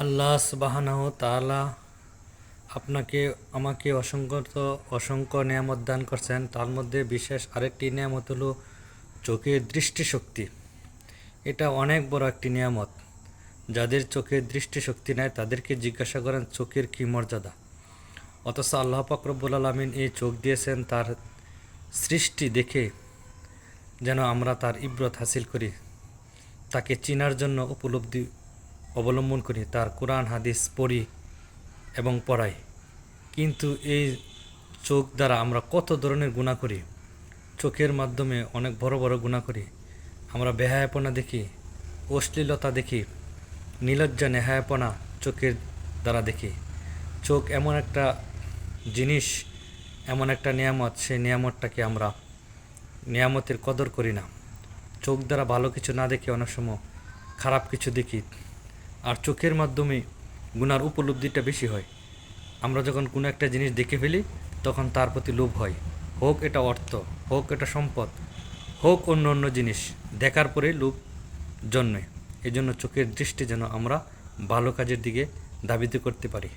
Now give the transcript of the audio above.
আল্লাহ সুবহানাহু তাআলা আপনাকে আমাকে অসংখ্য নিয়ামত দান করছেন। তার মধ্যে বিশেষ আরেকটি নিয়ামত হলো চোখের দৃষ্টিশক্তি। এটা অনেক বড় একটি নিয়ামত। যাদের চোখের দৃষ্টিশক্তি নাই তাদেরকে জিজ্ঞাসা করেন চোখের কী মর্যাদা। অথচ আল্লাহ পাক রব্বুল আলামিন এই চোখ দিয়েছেন তার সৃষ্টি দেখে যেন আমরা তার ইবরত হাসিল করি, তাকে চিনার জন্য উপলব্ধি অবলম্বন করি, তার কোরআন হাদিস পড়ি এবং পড়াই। কিন্তু এই চোখ দ্বারা আমরা কত ধরনের গুনাহ করি। চোখের মাধ্যমে অনেক বড় বড় গুনাহ করি। আমরা বেহায়াপনা দেখি, অশ্লীলতা দেখি, নিলজ্জা নেহায়াপনা চোখের দ্বারা দেখি। চোখ এমন একটা জিনিস, এমন একটা নিয়ামত, সেই নিয়ামতটাকে আমরা নিয়ামতের কদর করি না। চোখ দ্বারা ভালো কিছু না দেখে অনেক সময় খারাপ কিছু দেখি। আর চোখের মাধ্যমে গুনার উপলব্ধিটা বেশি হয়। আমরা যখন কোনো একটা জিনিস দেখে ফেলি তখন তার প্রতি লোভ হয়, হোক এটা অর্থ, হোক এটা সম্পদ, হোক অন্য অন্য জিনিস, দেখার পরে লোভ জন্মে। এই জন্য চোখের দৃষ্টি যেন আমরা ভালো কাজের দিকে ধাবিত করতে পারি।